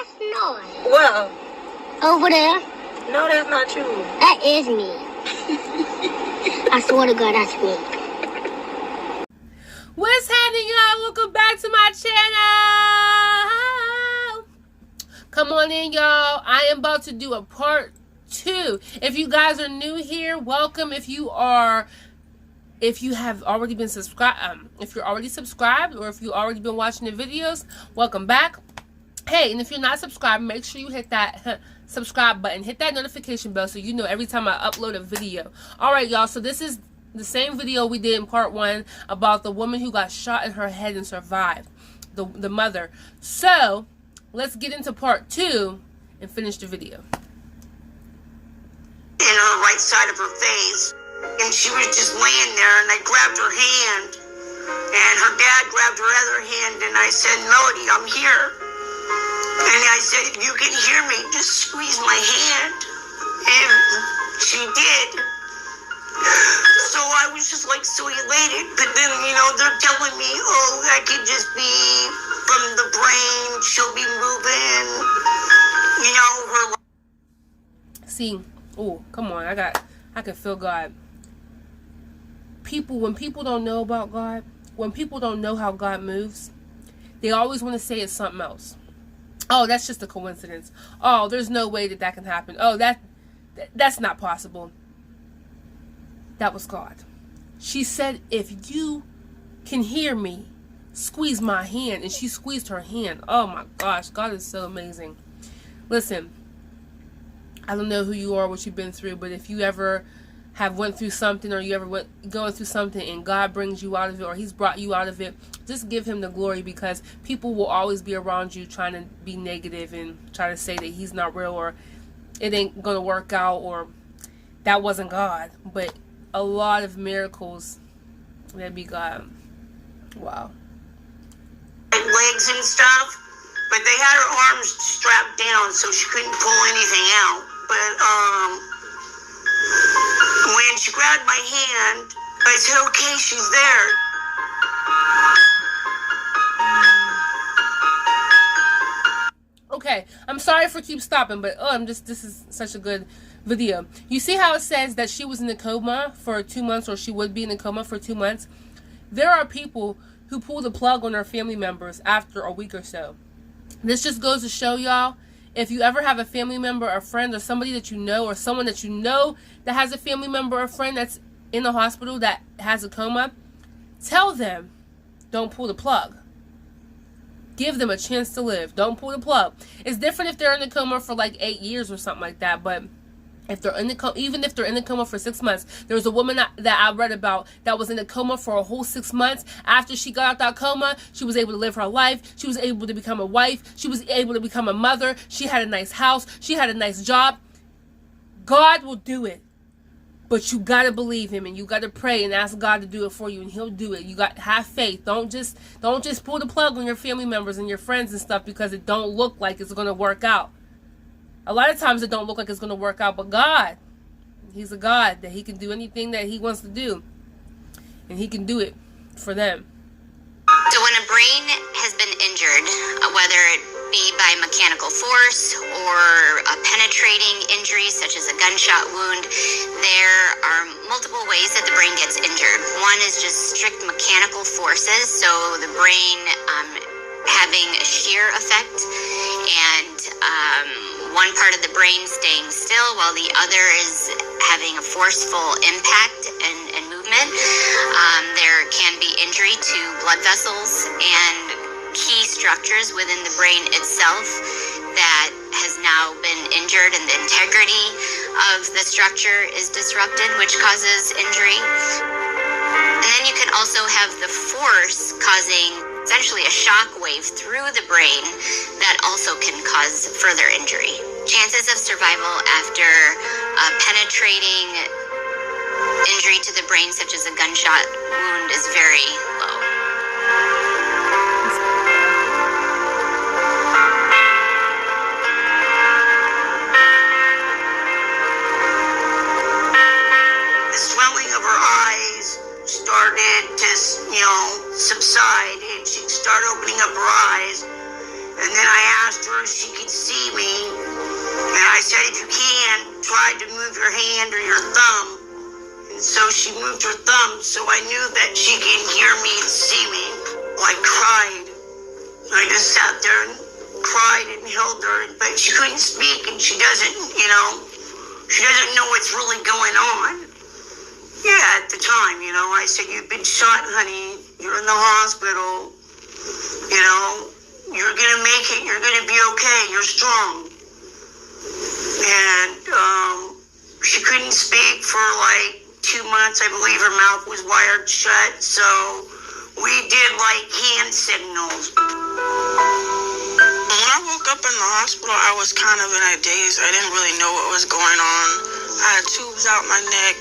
That's noise. Well. Over there. No, that's not you. That is me. I swear to God, that's me. What's happening, y'all? Welcome back to my channel. Come on in, y'all. I am about to do a part 2. If you guys are new here, welcome. If you have already been subscribed, if you're already subscribed, or if you've already been watching the videos, welcome back. Hey, and if you're not subscribed, make sure you hit that subscribe button. Hit that notification bell so you know every time I upload a video. Alright, y'all, so this is the same video we did in part 1 about the woman who got shot in her head and survived. The mother. So, let's get into part 2 and finish the video. In her right side of her face, and she was just laying there, and I grabbed her hand, and her dad grabbed her other hand, and I said, Melody, I'm here. And I said, if you can hear me, just squeeze my hand. And she did. So I was just like so elated, but then, they're telling me, oh, that could just be from the brain, she'll be moving, her. See, oh, come on, I can feel God. When people don't know about God, when people don't know how God moves, they always want to say it's something else. Oh, that's just a coincidence. Oh, there's no way that can happen. Oh, that's not possible. That was God. She said, if you can hear me, squeeze my hand. And she squeezed her hand. Oh my gosh, God is so amazing. Listen, I don't know who you are, what you've been through, but if you ever have went through something, or you ever going through something and God brings you out of it, or he's brought you out of it, just give him the glory, because people will always be around you trying to be negative and try to say that he's not real, or it ain't gonna work out, or that wasn't God. But a lot of miracles, that be God. Wow. Legs and stuff, but they had her arms strapped down so she couldn't pull anything out. But when she grabbed my hand, I said, okay, she's there. Okay, I'm sorry for keep stopping, but this is such a good video. You see how it says that she was in a coma for 2 months, or she would be in a coma for 2 months? There are people who pull the plug on their family members after a week or so. This just goes to show y'all, if you ever have a family member, or friend, or somebody that you know, or someone that you know that has a family member or friend that's in the hospital that has a coma, tell them, don't pull the plug. Give them a chance to live. Don't pull the plug. It's different if they're in the coma for like 8 years or something like that, but if they're in the coma, even if they're in the coma for 6 months, there was a woman that I read about that was in a coma for a whole 6 months. After she got out that coma, she was able to live her life. She was able to become a wife. She was able to become a mother. She had a nice house. She had a nice job. God will do it. But you got to believe him, and you got to pray and ask God to do it for you, and he'll do it. You got to have faith. Don't just pull the plug on your family members and your friends and stuff because it don't look like it's going to work out. A lot of times it don't look like it's going to work out, but God, he's a God that he can do anything that he wants to do, and he can do it for them. So when a brain has been injured, whether it be by mechanical force or a penetrating injury such as a gunshot wound, there are multiple ways that the brain gets injured. One is just strict mechanical forces, so the brain having a shear effect, and one part of the brain staying still while the other is having a forceful impact and movement. There can be injury to blood vessels and key structures within the brain itself that has now been injured, and the integrity of the structure is disrupted, which causes injury. And then you can also have the force causing essentially a shock wave through the brain that also can cause further injury. Chances of survival after a penetrating injury to the brain, such as a gunshot wound, is very low. The swelling of her eyes started to, subside, and she'd start opening up her eyes. And then I asked her, she could see me. And I said, if you can, try to move your hand or your thumb. And so she moved her thumb, so I knew that she could hear me and see me. Well, I cried. I just sat there and cried and held her, but she couldn't speak, and she doesn't know what's really going on. Yeah, at the time, I said, you've been shot, honey. You're in the hospital. You're going to make it. You're going to be okay. You're strong. And she couldn't speak for like 2 months. I believe her mouth was wired shut. So we did like hand signals. When I woke up in the hospital, I was kind of in a daze. I didn't really know what was going on. I had tubes out my neck.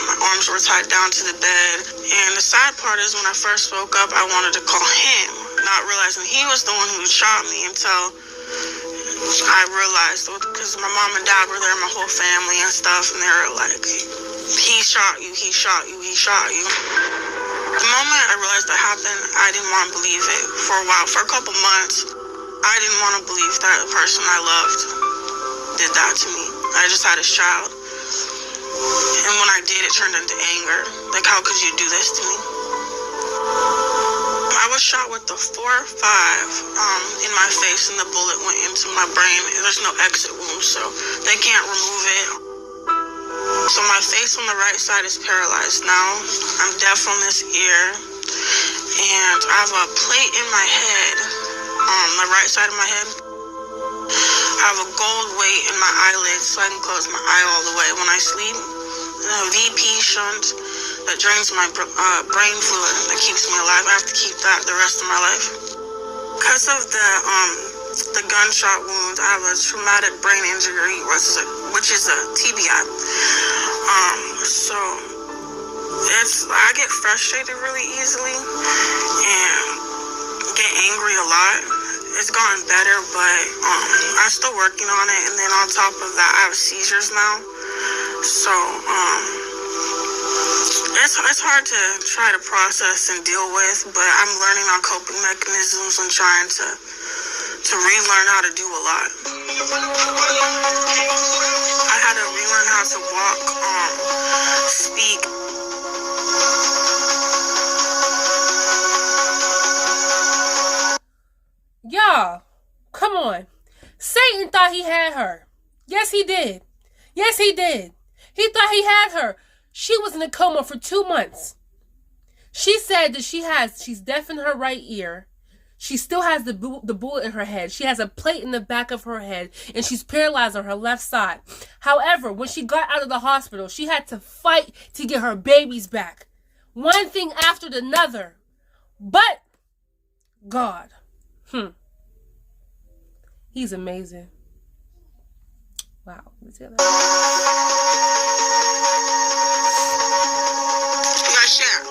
My arms were tied down to the bed. And the sad part is when I first woke up, I wanted to call him, not realizing he was the one who shot me until I realized, because my mom and dad were there, my whole family and stuff, and they were like, he shot you, he shot you, he shot you. The moment I realized that happened, I didn't want to believe it for a while. For a couple months, I didn't want to believe that the person I loved did that to me. I just had his child. And when I did, it turned into anger. Like, how could you do this to me? I was shot with the 4.5 in my face, and the bullet went into my brain. There's no exit wound, so they can't remove it. So my face on the right side is paralyzed now. I'm deaf on this ear, and I have a plate in my head, on the right side of my head. I have a gold weight in my eyelids so I can close my eye all the way when I sleep. A VP shunt that drains my brain fluid that keeps me alive. I have to keep that the rest of my life. Because of the gunshot wound, I have a traumatic brain injury, which is a TBI. So I get frustrated really easily and get angry a lot. It's gotten better, but I'm still working on it. And then on top of that, I have seizures now. So it's hard to try to process and deal with, but I'm learning on coping mechanisms and trying to relearn how to do a lot. I had to relearn how to walk, speak. Y'all, come on. Satan thought he had her. Yes, he did. Yes, he did. He thought he had her. She was in a coma for 2 months. She said that she's deaf in her right ear. She still has the bullet in her head. She has a plate in the back of her head, and she's paralyzed on her left side. However, when she got out of the hospital, she had to fight to get her babies back. One thing after another. But God. He's amazing. Wow. Let's hear that. My share.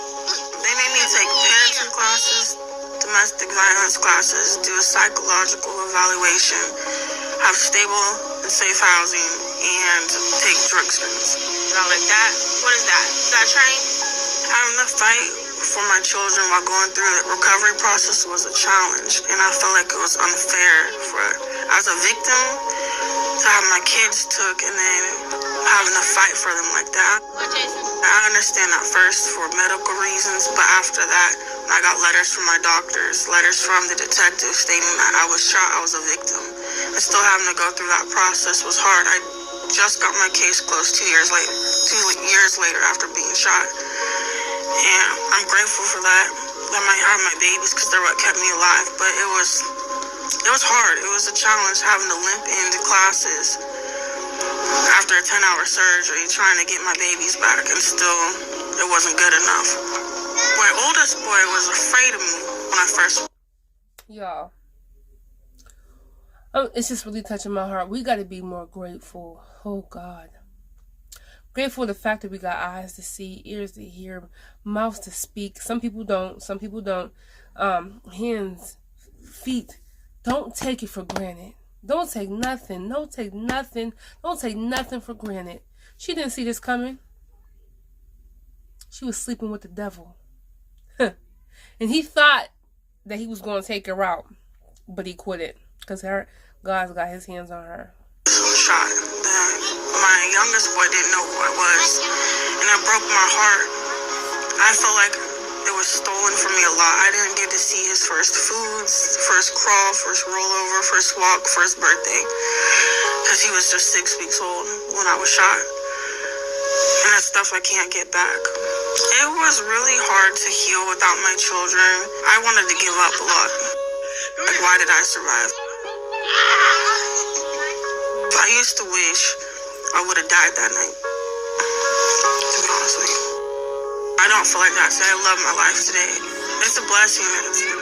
They made me take parenting classes, domestic violence classes, do a psychological evaluation, have stable and safe housing, and take drug screens. Not like that. What is that? Is that train? Having to fight for my children while going through the recovery process was a challenge, and I felt like it was unfair as a victim to have my kids took and then having to fight for them like that. I understand at first for medical reasons, but after that, I got letters from my doctors, letters from the detective stating that I was shot, I was a victim. And still having to go through that process was hard. I just got my case closed 2 years later, 2 years later after being shot. And I'm grateful for that I might have my babies because they're what kept me alive. But it was hard. It was a challenge having to limp into classes after a 10-hour surgery, trying to get my babies back, and still it wasn't good enough. My oldest boy was afraid of me when I first. Y'all. It's just really touching my heart. We got to be more grateful. Oh, God. Grateful for the fact that we got eyes to see, ears to hear, mouths to speak. Some people don't. Some people don't. Hands, feet. Don't take it for granted. Don't take nothing. Don't take nothing. Don't take nothing for granted. She didn't see this coming. She was sleeping with the devil. And he thought that he was going to take her out. But he quit it. Because God's got his hands on her. Shot. My youngest boy didn't know who I was, and it broke my heart. I felt like it was stolen from me a lot. I didn't get to see his first foods, first crawl, first rollover, first walk, first birthday, because he was just 6 weeks old when I was shot. And that's stuff I can't get back. It was really hard to heal without my children. I wanted to give up a lot. Like, why did I survive? I used to wish I would have died that night, to be honest with you. I don't feel like that, so I love my life today. It's a blessing.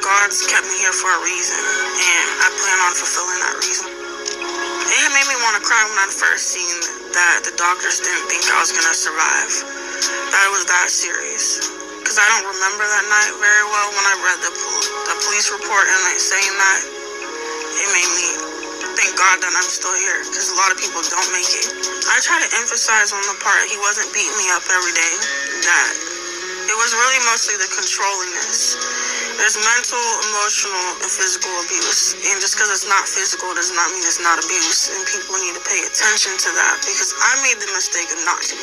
God's kept me here for a reason, and I plan on fulfilling that reason. It made me want to cry when I first seen that the doctors didn't think I was going to survive. That it was that serious. Because I don't remember that night very well when I read the police report and saying that. It made me thank God that I'm still here, because a lot of people don't make it. I try to emphasize on the part he wasn't beating me up every day, that it was really mostly the controllingness. There's mental, emotional, and physical abuse, and just because it's not physical does not mean it's not abuse, and people need to pay attention to that, because I made the mistake of not to.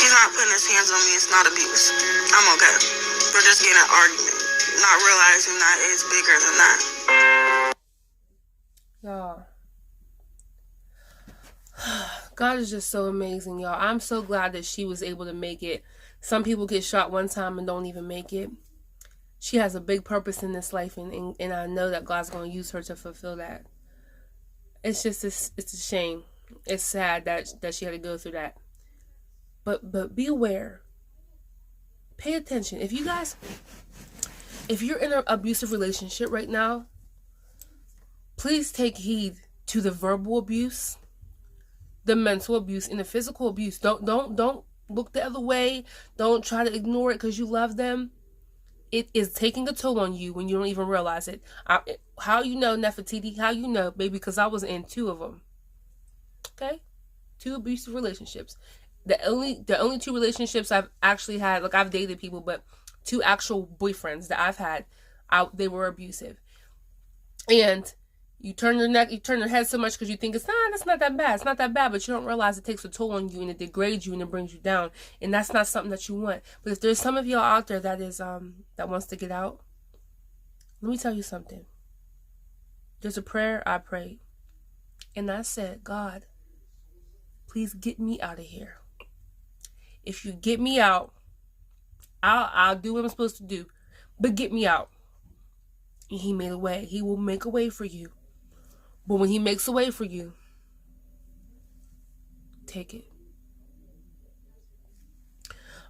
He's not putting his hands on me, it's not abuse. I'm okay. We're just getting an argument, not realizing that it's bigger than that. Y'all, God is just so amazing, y'all. I'm so glad that she was able to make it. Some people get shot one time and don't even make it. She has a big purpose in this life, and I know that God's going to use her to fulfill that. It's just, it's a shame. It's sad that she had to go through that. But be aware. Pay attention. If you're in an abusive relationship right now, please take heed to the verbal abuse, the mental abuse, and the physical abuse. Don't look the other way. Don't try to ignore it because you love them. It is taking a toll on you when you don't even realize it. How you know, Nefertiti? How you know, baby? Because I was in 2 of them. Okay? 2 abusive relationships. The only 2 relationships I've actually had, like, I've dated people, but 2 actual boyfriends that I've had, they were abusive. And you turn your head so much because you think that's not that bad. It's not that bad, but you don't realize it takes a toll on you and it degrades you and it brings you down. And that's not something that you want. But if there's some of y'all out there that is that wants to get out, let me tell you something. There's a prayer I prayed, and I said, God, please get me out of here. If you get me out, I'll do what I'm supposed to do, but get me out. And he made a way. He will make a way for you. But when he makes a way for you, take it.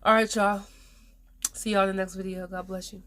All right, y'all. See y'all in the next video. God bless you.